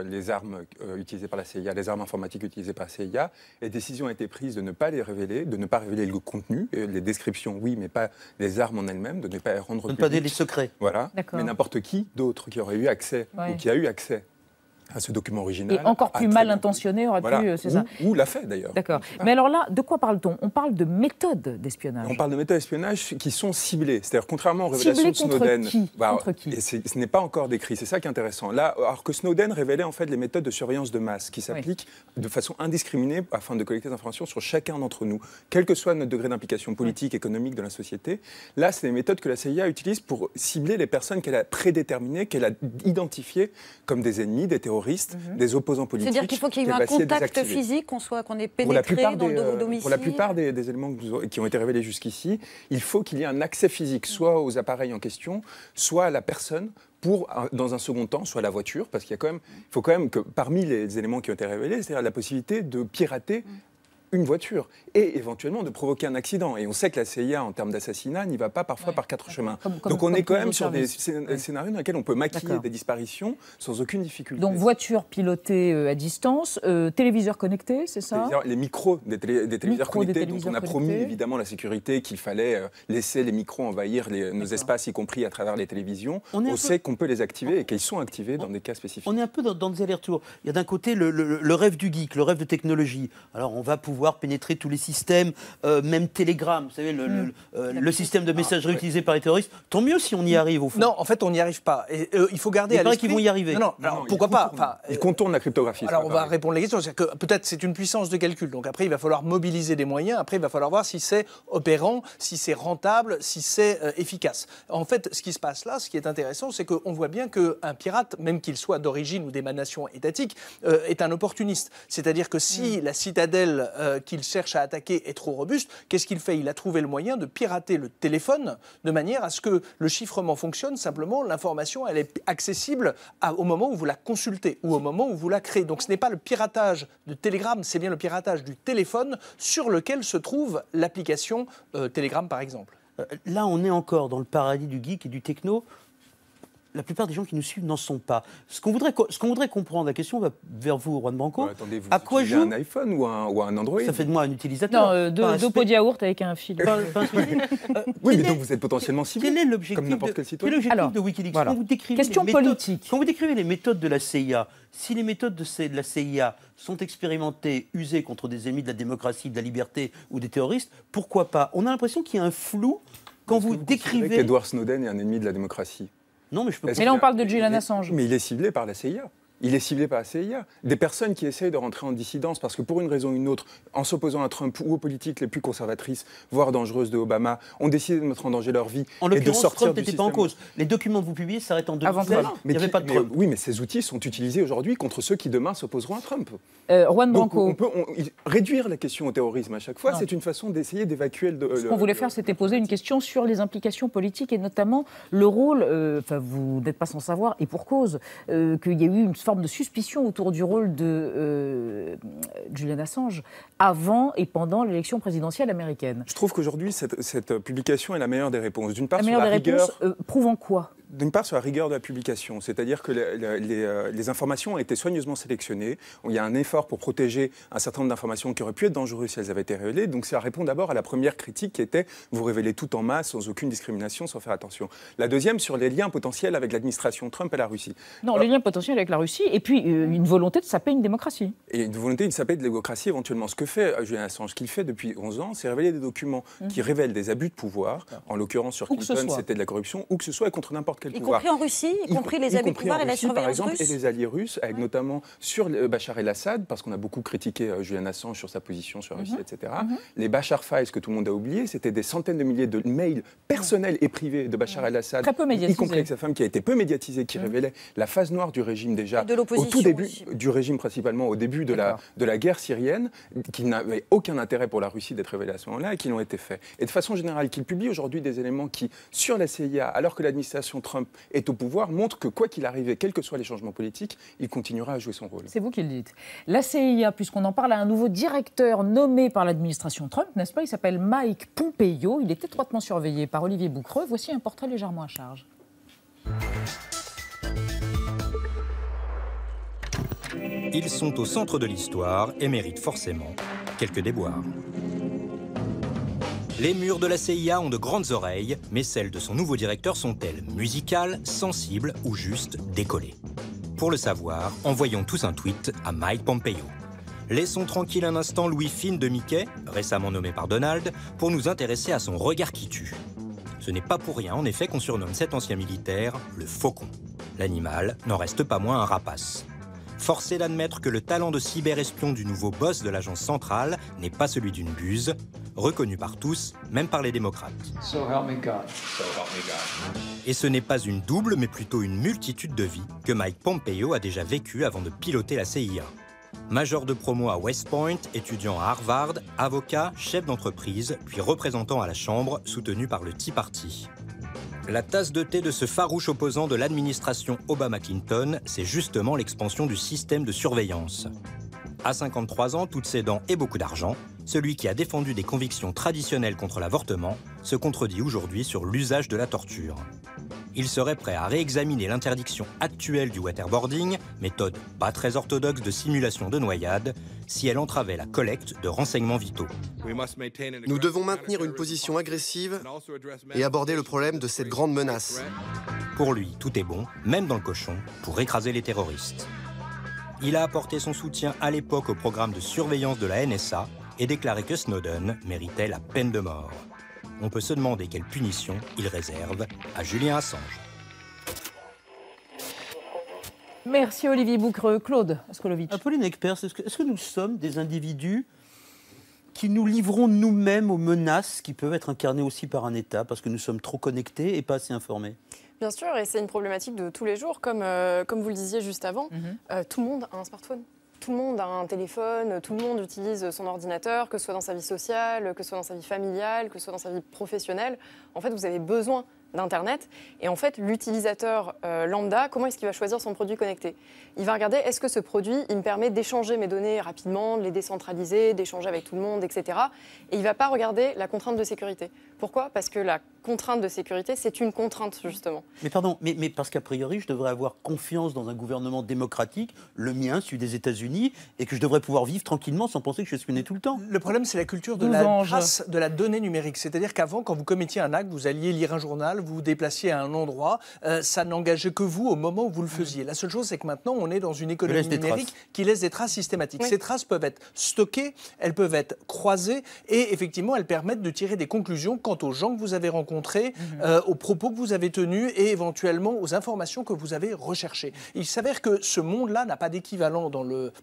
les armes utilisées par la CIA, les armes informatiques utilisées par la CIA, et décision a été prise de ne pas les révéler, de ne pas révéler le contenu, les descriptions, oui, mais pas les armes en elles-mêmes, de ne pas rendre public. De ne pas donner les secrets. Voilà, mais n'importe qui d'autre qui aurait eu accès, ou qui a eu accès à ce document original. Et encore plus mal intentionné aurait pu, c'est ça. Ou l'a fait d'ailleurs. D'accord. Mais alors là, de quoi parle-t-on? On parle de méthodes d'espionnage. On parle de méthodes d'espionnage qui sont ciblées. C'est-à-dire, contrairement aux révélations de Snowden, contre qui et ce n'est pas encore décrit. C'est ça qui est intéressant. Là, alors que Snowden révélait en fait les méthodes de surveillance de masse qui s'appliquent de façon indiscriminée afin de collecter des informations sur chacun d'entre nous, quel que soit notre degré d'implication politique, économique dans la société. Là, c'est des méthodes que la CIA utilise pour cibler les personnes qu'elle a prédéterminées, qu'elle a identifiées comme des ennemis, des terroristes, des opposants politiques. C'est-à-dire qu'il faut qu'il y ait eu un contact physique, qu'on ait pénétré dans le domicile. Pour la plupart des éléments qui ont été révélés jusqu'ici, il faut qu'il y ait un accès physique, soit aux appareils en question, soit à la personne, pour, dans un second temps, soit la voiture, parce qu'il faut quand même que parmi les éléments qui ont été révélés, c'est-à-dire la possibilité de pirater une voiture et éventuellement de provoquer un accident. Et on sait que la CIA, en termes d'assassinat, n'y va pas parfois par quatre chemins. Donc on est quand même sur des scénarios dans lesquels on peut maquiller des disparitions sans aucune difficulté. Donc voiture pilotée à distance, téléviseur connecté, c'est ça? Les micros des téléviseurs connectés, dont on a promis évidemment la sécurité, qu'il fallait laisser les micros envahir nos espaces, y compris à travers les télévisions. On sait qu'on peut les activer et qu'ils sont activés dans des cas spécifiques. On est un peu dans des allers-retours. Il y a d'un côté le rêve du geek, le rêve de technologie. Alors on va pouvoir pouvoir pénétrer tous les systèmes, même Telegram, vous savez, le système de messagerie utilisé par les terroristes. Tant mieux si on y arrive au fond. Non, en fait, on n'y arrive pas. Et, il faut garder à l'esprit... Il paraît qu'ils vont y arriver. Non, alors, pourquoi pas enfin, ils contournent la cryptographie. Alors, on va répondre les questions. C'est-à-dire que peut-être c'est une puissance de calcul. Donc après, il va falloir mobiliser des moyens. Après, il va falloir voir si c'est opérant, si c'est rentable, si c'est efficace. En fait, ce qui se passe là, ce qui est intéressant, c'est qu'on voit bien qu'un pirate, même qu'il soit d'origine ou d'émanation étatique, est un opportuniste. C'est-à-dire que si la citadelle qu'il cherche à attaquer est trop robuste, qu'est-ce qu'il fait? Il a trouvé le moyen de pirater le téléphone de manière à ce que le chiffrement fonctionne. Simplement, l'information, elle est accessible au moment où vous la consultez ou au moment où vous la créez. Donc ce n'est pas le piratage de Telegram, c'est bien le piratage du téléphone sur lequel se trouve l'application Telegram, par exemple. Là, on est encore dans le paradis du geek et du techno. La plupart des gens qui nous suivent n'en sont pas. Ce qu'on voudrait comprendre, la question va vers vous, Juan Branco. Attendez, vous à quoi joue un iPhone ou un Android? Ça fait de moi un utilisateur. Non, deux pots de yaourt avec un fil. Oui, mais donc vous êtes potentiellement ciblé. Quel est l'objectif comme n'importe quel citoyen? de Wikileaks? Voilà. Question politique. Quand vous décrivez les méthodes de la CIA, si les méthodes de la CIA sont expérimentées, usées contre des ennemis de la démocratie, de la liberté ou des terroristes, pourquoi pas? On a l'impression qu'il y a un flou quand vous décrivez... qu'Edward Snowden est un ennemi de la démocratie? Non, mais je peux. Mais là, on parle de Julian Assange. Mais il est ciblé par la CIA. Il est ciblé par la CIA. Des personnes qui essayent de rentrer en dissidence parce que pour une raison ou une autre, en s'opposant à Trump ou aux politiques les plus conservatrices, voire dangereuses de Obama, ont décidé de mettre en danger leur vie et de sortir Trump n'était pas en cause. Les documents que vous publiez s'arrêtent en 2016. Mais il n'y avait pas de Trump. Oui, mais ces outils sont utilisés aujourd'hui contre ceux qui demain s'opposeront à Trump. Juan Branco. On peut réduire la question au terrorisme à chaque fois. C'est une façon d'essayer d'évacuer Ce qu'on voulait faire, c'était poser une question sur les implications politiques et notamment le rôle, vous n'êtes pas sans savoir, et pour cause, qu'il y a eu une forme de suspicion autour du rôle de Julian Assange avant et pendant l'élection présidentielle américaine. Je trouve qu'aujourd'hui, cette publication est la meilleure des réponses. D'une part, la meilleure des réponses prouvant quoi? D'une part, sur la rigueur de la publication, c'est-à-dire que les informations ont été soigneusement sélectionnées. Il y a un effort pour protéger un certain nombre d'informations qui auraient pu être dangereuses si elles avaient été révélées. Donc ça répond d'abord à la première critique qui était vous révélez tout en masse, sans aucune discrimination, sans faire attention. La deuxième, sur les liens potentiels avec l'administration Trump et la Russie. Non, les liens potentiels avec la Russie, et puis une volonté de saper une démocratie. Et une volonté de saper une démocratie éventuellement. Ce que fait Julian Assange, ce qu'il fait depuis 11 ans, c'est révéler des documents qui révèlent des abus de pouvoir, en l'occurrence sur Clinton, c'était de la corruption, ou que ce soit contre n'importe quel pouvoir. Y compris en Russie, y compris les abus de pouvoir et la surveillance par exemple, russe. Et les alliés russes, avec notamment sur Bachar el-Assad, parce qu'on a beaucoup critiqué Julian Assange sur sa position sur la Russie, etc. Les Bachar Files, que tout le monde a oublié, c'était des centaines de milliers de mails personnels et privés de Bachar el-Assad, y compris avec sa femme, qui a été peu médiatisée, qui révélait la phase noire du régime déjà, au tout début du régime principalement, au début de la guerre syrienne, qui n'avait aucun intérêt pour la Russie d'être révélés à ce moment-là et qui l'ont été faits. Et de façon générale, qu'il publie aujourd'hui des éléments qui, sur la CIA, alors que l'administration Trump est au pouvoir, montre que quoi qu'il arrive, quels que soient les changements politiques, il continuera à jouer son rôle. C'est vous qui le dites. La CIA, puisqu'on en parle, a un nouveau directeur nommé par l'administration Trump, n'est-ce pas? Il s'appelle Mike Pompeo. Il est étroitement surveillé par Olivier Bouquereux. Voici un portrait légèrement à charge. Ils sont au centre de l'histoire et méritent forcément quelques déboires. Les murs de la CIA ont de grandes oreilles, mais celles de son nouveau directeur sont-elles musicales, sensibles ou juste décollées? Pour le savoir, envoyons tous un tweet à Mike Pompeo. Laissons tranquille un instant Louis Finn de Mickey, récemment nommé par Donald, pour nous intéresser à son regard qui tue. Ce n'est pas pour rien, en effet, qu'on surnomme cet ancien militaire le Faucon. L'animal n'en reste pas moins un rapace. Forcé d'admettre que le talent de cyberespion du nouveau boss de l'agence centrale n'est pas celui d'une buse, reconnu par tous, même par les démocrates. So help me God. So help me God. Et ce n'est pas une double, mais plutôt une multitude de vies que Mike Pompeo a déjà vécues avant de piloter la CIA. Major de promo à West Point, étudiant à Harvard, avocat, chef d'entreprise, puis représentant à la Chambre, soutenu par le Tea Party. La tasse de thé de ce farouche opposant de l'administration Obama-Clinton, c'est justement l'expansion du système de surveillance. À 53 ans, toutes ses dents et beaucoup d'argent, celui qui a défendu des convictions traditionnelles contre l'avortement se contredit aujourd'hui sur l'usage de la torture. Il serait prêt à réexaminer l'interdiction actuelle du waterboarding, méthode pas très orthodoxe de simulation de noyade, si elle entravait la collecte de renseignements vitaux. Nous devons maintenir une position agressive et aborder le problème de cette grande menace. Pour lui, tout est bon, même dans le cochon, pour écraser les terroristes. Il a apporté son soutien à l'époque au programme de surveillance de la NSA, et déclaré que Snowden méritait la peine de mort. On peut se demander quelle punition il réserve à Julian Assange. Merci Olivier Bouquereux. Claude Askolovitch. Apolline Ekpers, est-ce que nous sommes des individus qui nous livrons nous-mêmes aux menaces qui peuvent être incarnées aussi par un État, parce que nous sommes trop connectés et pas assez informés? Bien sûr, et c'est une problématique de tous les jours, comme vous le disiez juste avant. Tout le monde a un smartphone. Tout le monde a un téléphone, tout le monde utilise son ordinateur, que ce soit dans sa vie sociale, que ce soit dans sa vie familiale, que ce soit dans sa vie professionnelle. En fait, vous avez besoin d'Internet. Et en fait, l'utilisateur lambda, comment est-ce qu'il va choisir son produit connecté? Il va regarder, est-ce que ce produit, il me permet d'échanger mes données rapidement, de les décentraliser, d'échanger avec tout le monde, etc. Et il ne va pas regarder la contrainte de sécurité. Pourquoi? Parce que la contrainte de sécurité, c'est une contrainte, justement. Mais pardon, mais parce qu'a priori, je devrais avoir confiance dans un gouvernement démocratique, le mien, celui des États-Unis, et que je devrais pouvoir vivre tranquillement sans penser que je suis espionné tout le temps. Le problème, c'est la culture de la trace de la donnée numérique. C'est-à-dire qu'avant, quand vous commettiez un acte, vous alliez lire un journal, vous vous déplaciez à un endroit, ça n'engageait que vous au moment où vous le faisiez. La seule chose, c'est que maintenant, on est dans une économie numérique qui laisse des traces systématiques. Oui. Ces traces peuvent être stockées, elles peuvent être croisées, et effectivement, elles permettent de tirer des conclusions quant aux gens que vous avez rencontrés, aux propos que vous avez tenus et éventuellement aux informations que vous avez recherchées. Il s'avère que ce monde-là n'a pas d'équivalent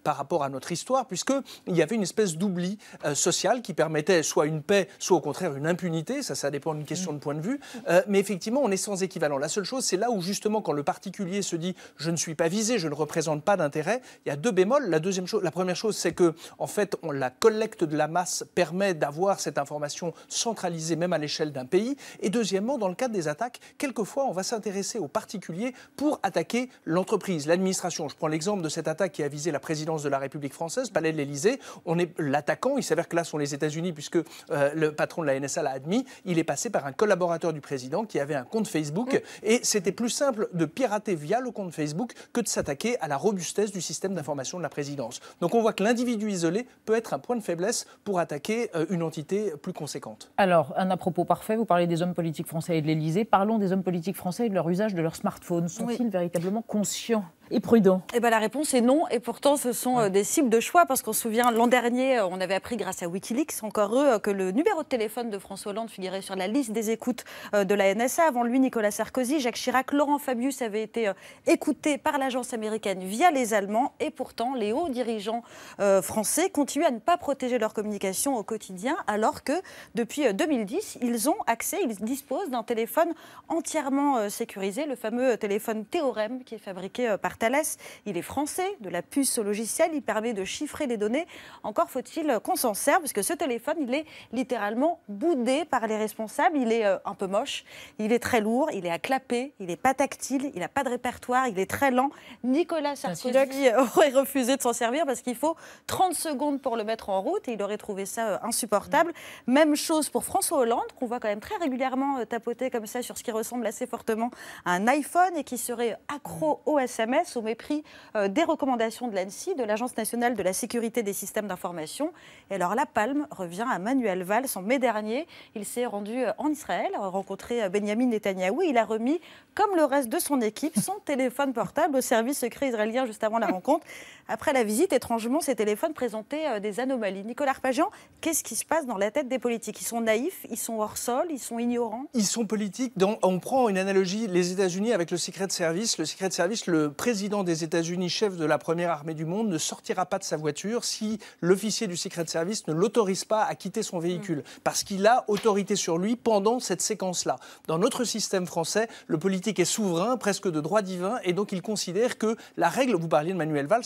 par rapport à notre histoire, puisqu'il y avait une espèce d'oubli social qui permettait soit une paix, soit au contraire une impunité, ça dépend d'une question de point de vue, mais effectivement, on est sans équivalent. La seule chose, c'est là où justement, quand le particulier se dit « je ne suis pas visé, je ne représente pas d'intérêt », il y a deux bémols. La première chose, c'est que en fait, la collecte de la masse permet d'avoir cette information centralisée même à l'échelle d'un pays. Et deuxièmement, dans le cadre des attaques, quelquefois, on va s'intéresser aux particuliers pour attaquer l'entreprise, l'administration. Je prends l'exemple de cette attaque qui a visé la présidence de la République française, Palais de l'Élysée. On est l'attaquant, il s'avère que là sont les États-Unis, puisque le patron de la NSA l'a admis. Il est passé par un collaborateur du président qui avait un compte Facebook. Et c'était plus simple de pirater via le compte Facebook que de s'attaquer à la robustesse du système d'information de la présidence. Donc on voit que l'individu isolé peut être un point de faiblesse pour attaquer une entité plus conséquente. Alors, un à propos parfait, vous parlez des hommes politiques français et de l'Élysée. Parlons des hommes politiques français et de leur usage de leur smartphone. Sont-ils véritablement conscients et prudents? Eh ben, la réponse est non, et pourtant ce sont des cibles de choix, parce qu'on se souvient, l'an dernier, on avait appris grâce à Wikileaks, encore eux, que le numéro de téléphone de François Hollande figurait sur la liste des écoutes de la NSA. Avant lui, Nicolas Sarkozy, Jacques Chirac, Laurent Fabius avaient été écoutés par l'agence américaine via les Allemands, et pourtant les hauts dirigeants français continuent à ne pas protéger leur communication au quotidien, alors que depuis 2010, ils ont accès, ils disposent d'un téléphone entièrement sécurisé, le fameux téléphone Théorème qui est fabriqué par Thales. Il est français, de la puce au logiciel, il permet de chiffrer les données. Encore faut-il qu'on s'en serve, parce que ce téléphone, il est littéralement boudé par les responsables. Il est un peu moche, il est très lourd, il est à clapper, il n'est pas tactile, il n'a pas de répertoire, il est très lent. Nicolas Sarkozy aurait refusé de s'en servir parce qu'il faut 30 secondes pour le mettre en route, et il aurait trouvé ça insupportable. Même chose pour François Hollande, qu'on voit quand même très régulièrement tapoter comme ça sur ce qui ressemble assez fortement à un iPhone, et qui serait accro au SMS, au mépris des recommandations de l'ANSSI, de l'Agence nationale de la sécurité des systèmes d'information. Et alors la palme revient à Manuel Valls. En mai dernier, il s'est rendu en Israël, rencontré Benjamin Netanyahou. Il a remis, comme le reste de son équipe, son téléphone portable au service secret israélien juste avant la rencontre. Après la visite, étrangement, ces téléphones présentaient des anomalies. Nicolas Arpagian, qu'est-ce qui se passe dans la tête des politiques? Ils sont naïfs, ils sont hors sol, ils sont ignorants? Ils sont politiques. On prend une analogie, les États-Unis avec le Secret Service. Le Secret Service, le président des États-Unis, chef de la première armée du monde, ne sortira pas de sa voiture si l'officier du Secret Service ne l'autorise pas à quitter son véhicule, parce qu'il a autorité sur lui pendant cette séquence-là. Dans notre système français, le politique est souverain, presque de droit divin, et donc il considère que la règle, vous parliez de Manuel Valls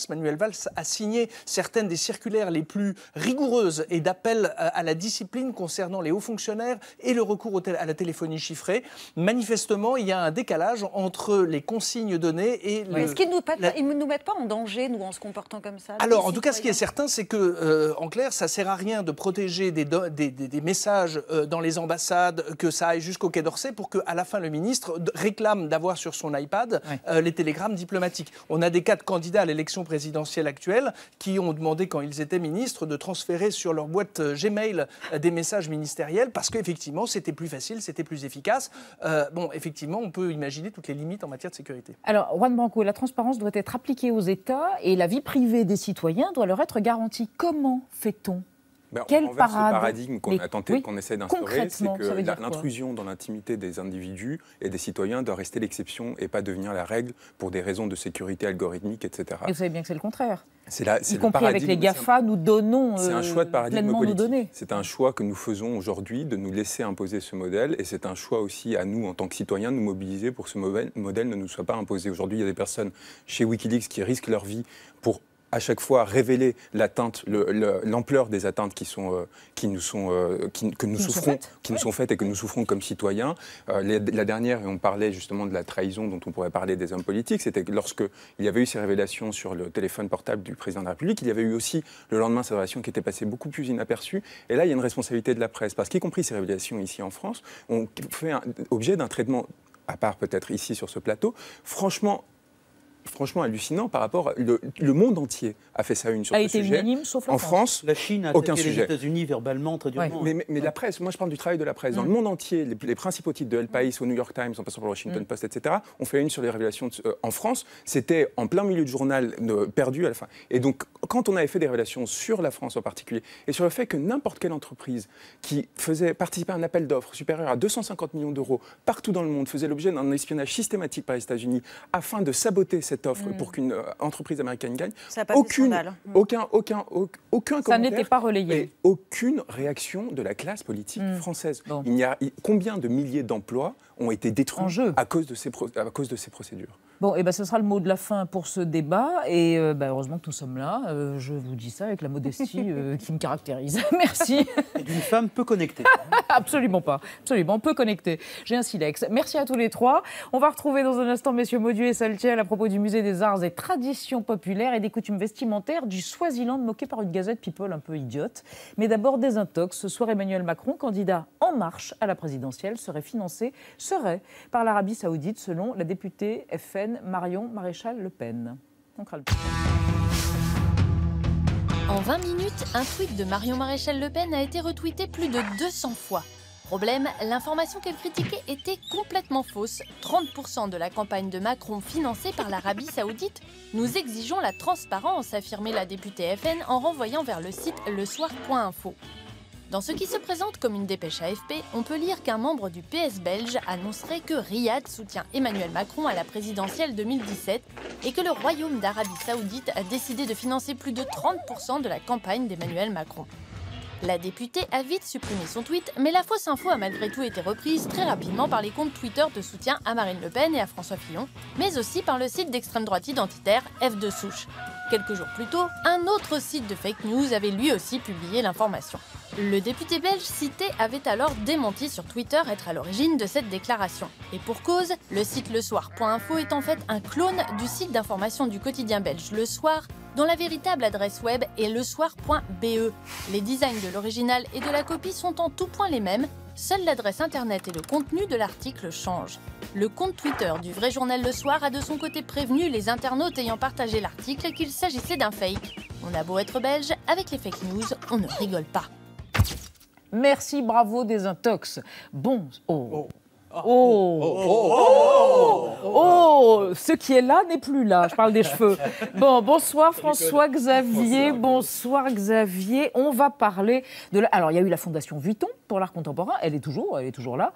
a signé certaines des circulaires les plus rigoureuses et d'appel à la discipline concernant les hauts fonctionnaires et le recours à la téléphonie chiffrée. Manifestement, il y a un décalage entre les consignes données et Est-ce qu'ils ne nous mettent pas en danger, nous, en se comportant comme ça? Alors, en tout cas, ce qui est certain, c'est que, en clair, ça ne sert à rien de protéger des messages dans les ambassades, que ça aille jusqu'au Quai d'Orsay, pour qu'à la fin, le ministre réclame d'avoir sur son iPad les télégrammes diplomatiques. On a des cas de candidats à l'élection présidentielle actuelle qui ont demandé, quand ils étaient ministres, de transférer sur leur boîte Gmail des messages ministériels, parce qu'effectivement, c'était plus facile, c'était plus efficace. Bon, effectivement, on peut imaginer toutes les limites en matière de sécurité. Alors, Juan Branco, la transparence doit être appliquée aux États et la vie privée des citoyens doit leur être garantie. Comment fait-on? Quel on renverse le parade. paradigme qu'on a tenté, qu'on essaie d'instaurer, c'est Concrètement, ça veut dire que quoi? l'intrusion dans l'intimité des individus et des citoyens doit rester l'exception et pas devenir la règle pour des raisons de sécurité algorithmique, etc. Et vous savez bien que c'est le contraire. Y compris avec les GAFA, nous donnons c'est un choix de paradigme pleinement politique. nous donner. C'est un choix que nous faisons aujourd'hui de nous laisser imposer ce modèle et c'est un choix aussi à nous en tant que citoyens de nous mobiliser pour que ce modèle ne nous soit pas imposé. Aujourd'hui, il y a des personnes chez Wikileaks qui risquent leur vie pour à chaque fois révéler l'atteinte, l'ampleur des atteintes que nous sont faites et que nous souffrons comme citoyens. La dernière, et on parlait justement de la trahison dont on pourrait parler des hommes politiques, c'était que lorsqu'il y avait eu ces révélations sur le téléphone portable du président de la République, il y avait eu aussi le lendemain ces révélations qui étaient passées beaucoup plus inaperçues. Et là, il y a une responsabilité de la presse, parce qu'y compris ces révélations ici en France, ont fait objet d'un traitement, à part peut-être ici sur ce plateau, franchement hallucinant par rapport. Le monde entier a fait sa une sur ce sujet. A été unanime, sauf la France. En France, la Chine a aucun attaqué sujet. les États-Unis verbalement, très durement. Mais la presse, moi je parle du travail de la presse. Dans le monde entier, les principaux titres de El País au New York Times, en passant par le Washington Post, etc., on fait une sur les révélations. En France, c'était en plein milieu du journal perdu à la fin. Et donc, quand on avait fait des révélations sur la France en particulier, et sur le fait que n'importe quelle entreprise qui faisait participer à un appel d'offres supérieur à 250 millions d'euros partout dans le monde faisait l'objet d'un espionnage systématique par les États-Unis afin de saboter cette offre pour qu'une entreprise américaine gagne, aucun commentaire. Ça n'était pas relayé. Et aucune réaction de la classe politique française. Bon. Combien de milliers d'emplois ont été détruits à cause de ces procédures? Bon, et ben ce sera le mot de la fin pour ce débat. Et heureusement que nous sommes là. Je vous dis ça avec la modestie qui me caractérise. Merci. Et d'une femme peu connectée. Absolument pas. Absolument peu connectée. J'ai un silex. Merci à tous les trois. On va retrouver dans un instant messieurs Maudieu et Saltiel à propos du musée des arts et traditions populaires et des coutumes vestimentaires du Swaziland moqué par une gazette People un peu idiote. Mais d'abord des intox. Ce soir, Emmanuel Macron, candidat En Marche à la présidentielle, serait par l'Arabie Saoudite selon la députée FN Marion Maréchal Le Pen. En 20 minutes, un tweet de Marion Maréchal Le Pen a été retweeté plus de 200 fois. Problème, l'information qu'elle critiquait était complètement fausse. 30% de la campagne de Macron financée par l'Arabie Saoudite. Nous exigeons la transparence, affirmait la députée FN en renvoyant vers le site lesoir.info. Dans ce qui se présente comme une dépêche AFP, on peut lire qu'un membre du PS belge annoncerait que Riyad soutient Emmanuel Macron à la présidentielle 2017 et que le Royaume d'Arabie Saoudite a décidé de financer plus de 30% de la campagne d'Emmanuel Macron. La députée a vite supprimé son tweet, mais la fausse info a malgré tout été reprise très rapidement par les comptes Twitter de soutien à Marine Le Pen et à François Fillon, mais aussi par le site d'extrême droite identitaire F de Souche. Quelques jours plus tôt, un autre site de fake news avait lui aussi publié l'information. Le député belge cité avait alors démenti sur Twitter être à l'origine de cette déclaration. Et pour cause, le site lesoir.info est en fait un clone du site d'information du quotidien belge Le Soir, dont la véritable adresse web est lesoir.be. Les designs de l'original et de la copie sont en tout point les mêmes, seule l'adresse internet et le contenu de l'article changent. Le compte Twitter du vrai journal Le Soir a de son côté prévenu les internautes ayant partagé l'article qu'il s'agissait d'un fake. On a beau être belge, avec les fake news, on ne rigole pas. Merci, bravo des intox. Bon, ce qui est là n'est plus là. Je parle des cheveux. Bon, bonsoir François-Xavier. Bonsoir Xavier. On va parler de alors, il y a eu la Fondation Vuitton pour l'art contemporain. Elle est toujours là,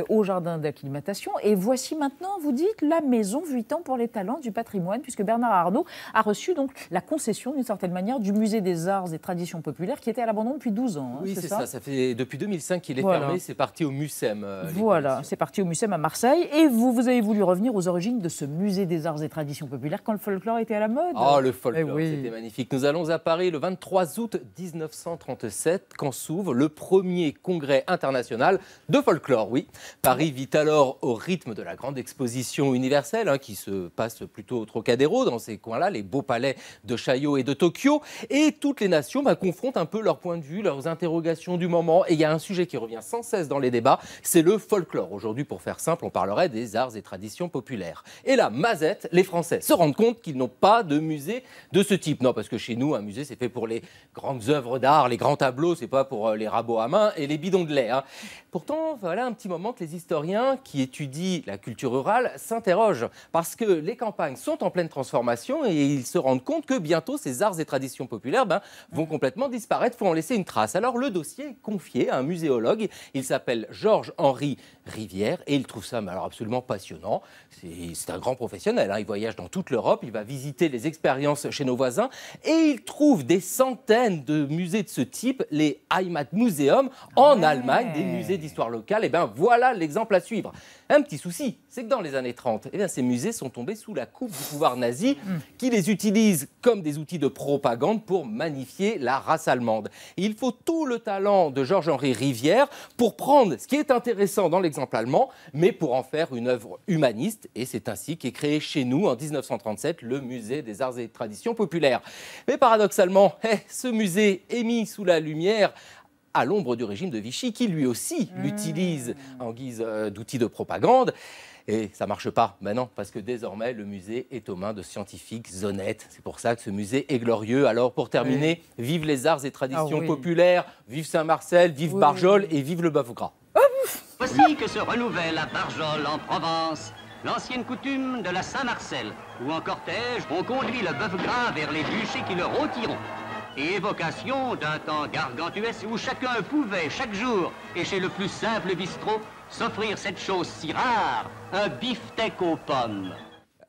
au jardin d'acclimatation. Et voici maintenant, vous dites, la maison Vuitton pour les talents du patrimoine, puisque Bernard Arnault a reçu donc la concession, d'une certaine manière, du musée des arts et traditions populaires qui était à l'abandon depuis 12 ans. Oui, c'est ça. Ça fait depuis 2005 qu'il est fermé. C'est parti au Mucem. Voilà. C'est parti au Mucem à Marseille. Et vous avez voulu revenir aux origines de ce musée des arts et traditions populaires quand le folklore était à la mode. Oh, le folklore, c'était magnifique. Nous allons à Paris le 23 août 1937, quand s'ouvre le premier congrès international de folklore. Oui, Paris vit alors au rythme de la grande exposition universelle qui se passe plutôt au Trocadéro, dans ces coins-là, les beaux palais de Chaillot et de Tokyo. Et toutes les nations confrontent un peu leur point de vue, leurs interrogations du moment. Et il y a un sujet qui revient sans cesse dans les débats, c'est le folklore. Aujourd'hui, pour faire simple, on parlerait des arts et traditions populaires. Et là, mazette, les Français se rendent compte qu'ils n'ont pas de musée de ce type. Non, parce que chez nous, un musée, c'est fait pour les grandes œuvres d'art, les grands tableaux, c'est pas pour les rabots à main et les les bidons de lait. Hein. Pourtant, voilà un petit moment que les historiens qui étudient la culture rurale s'interrogent. Parce que les campagnes sont en pleine transformation et ils se rendent compte que bientôt ces arts et traditions populaires vont complètement disparaître. Il faut en laisser une trace. Alors le dossier est confié à un muséologue. Il s'appelle Georges-Henri Rivière et il trouve ça alors, absolument passionnant. C'est un grand professionnel. Hein. Il voyage dans toute l'Europe. Il va visiter les expériences chez nos voisins et il trouve des centaines de musées de ce type, les Heimatmuseum en Allemagne, des musées d'histoire locale. Et bien voilà l'exemple à suivre. Un petit souci, c'est que dans les années 30, ces musées sont tombés sous la coupe du pouvoir nazi qui les utilise comme des outils de propagande pour magnifier la race allemande. Et il faut tout le talent de Georges-Henri Rivière pour prendre ce qui est intéressant dans l'exemple allemand, mais pour en faire une œuvre humaniste. Et c'est ainsi qu'est créé chez nous, en 1937, le musée des arts et traditions populaires. Mais paradoxalement, ce musée est mis sous la lumière à l'ombre du régime de Vichy, qui lui aussi l'utilise en guise d'outil de propagande. Et ça ne marche pas, non, parce que désormais, le musée est aux mains de scientifiques honnêtes. C'est pour ça que ce musée est glorieux. Alors, pour terminer, vive les arts et traditions populaires, vive Saint-Marcel, vive Barjol et vive le bœuf gras. Voici que se renouvelle à Barjol, en Provence, l'ancienne coutume de la Saint-Marcel, où en cortège, on conduit le bœuf gras vers les bûchers qui le rôtiront. Et évocation d'un temps gargantuesque où chacun pouvait, chaque jour, et chez le plus simple bistrot, s'offrir cette chose si rare, un beefsteak aux pommes.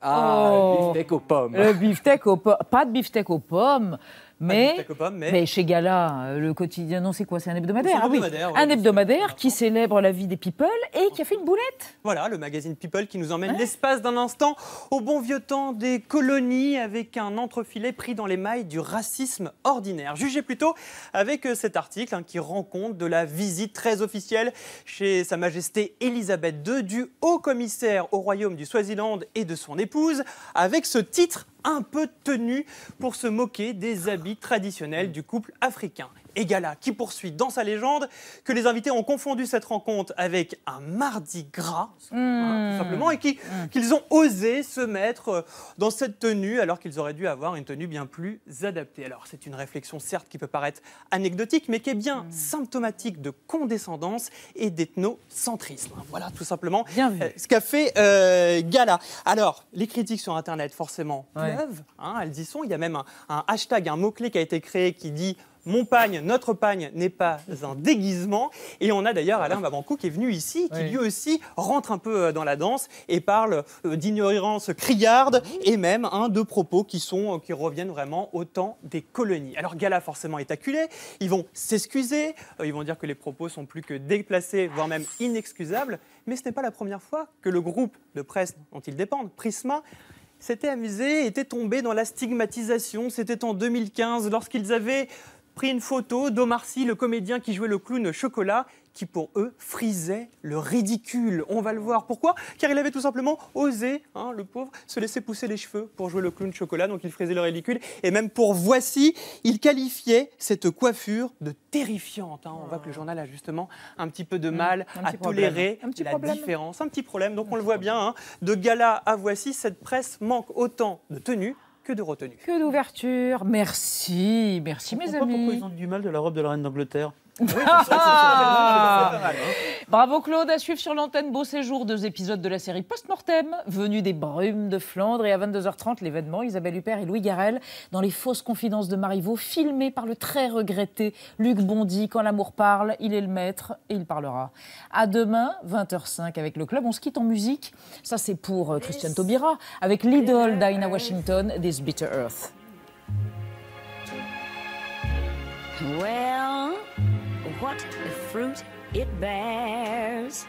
Le beefsteak aux pommes. Le beefsteak aux pommes. Pas de beefsteak aux pommes. Mais chez Gala, le quotidien, non, c'est quoi? C'est un hebdomadaire. Un hebdomadaire qui célèbre la vie des people et qui a fait une boulette. Voilà, le magazine People qui nous emmène l'espace d'un instant au bon vieux temps des colonies avec un entrefilet pris dans les mailles du racisme ordinaire. Jugez plutôt avec cet article qui rend compte de la visite très officielle chez Sa Majesté Elisabeth II du haut-commissaire au royaume du Swaziland et de son épouse avec ce titre un peu tenu pour se moquer des habits traditionnels du couple africain. Et Gala qui poursuit dans sa légende que les invités ont confondu cette rencontre avec un mardi gras, tout simplement, et qu'ils ont osé se mettre dans cette tenue alors qu'ils auraient dû avoir une tenue bien plus adaptée. Alors c'est une réflexion certes qui peut paraître anecdotique, mais qui est bien symptomatique de condescendance et d'ethnocentrisme. Voilà tout simplement ce qu'a fait Gala. Alors les critiques sur Internet forcément pleuvent, elles y sont. Il y a même un hashtag, un mot-clé qui a été créé qui dit mon pagne, notre pagne n'est pas un déguisement. Et on a d'ailleurs Alain Babancou qui est venu ici, qui lui aussi rentre un peu dans la danse et parle d'ignorance criarde et même de propos qui reviennent vraiment au temps des colonies. Alors Gala forcément est acculé, ils vont s'excuser, ils vont dire que les propos sont plus que déplacés, voire même inexcusables. Mais ce n'est pas la première fois que le groupe de presse dont ils dépendent, Prisma, s'était amusé, était tombé dans la stigmatisation. C'était en 2015 lorsqu'ils avaient pris une photo d'Omar Sy, le comédien qui jouait le clown Chocolat, qui pour eux frisait le ridicule. On va le voir. Pourquoi? Car il avait tout simplement osé, le pauvre, se laisser pousser les cheveux pour jouer le clown Chocolat, donc il frisait le ridicule. Et même pour Voici, il qualifiait cette coiffure de terrifiante. On voit que le journal a justement un petit peu de mal à tolérer la différence. Un petit problème, donc on le voit bien, de Gala à Voici, cette presse manque autant de tenue que de retenue. Que d'ouverture. Merci mes amis. Pourquoi ils ont du mal de la robe de la reine d'Angleterre? Bravo Claude, à suivre sur l'antenne Beau Séjour, 2 épisodes de la série Post-Mortem, venus des brumes de Flandre, et à 22h30 l'événement Isabelle Huppert et Louis Garrel dans les fausses confidences de Marivaux, filmées par le très regretté Luc Bondy. Quand l'amour parle, il est le maître et il parlera. À demain 20h05 avec le club. On se quitte en musique, ça c'est pour Christiane Taubira avec l'idole d'Aina Washington, This Bitter Earth. Well, what fruit it bears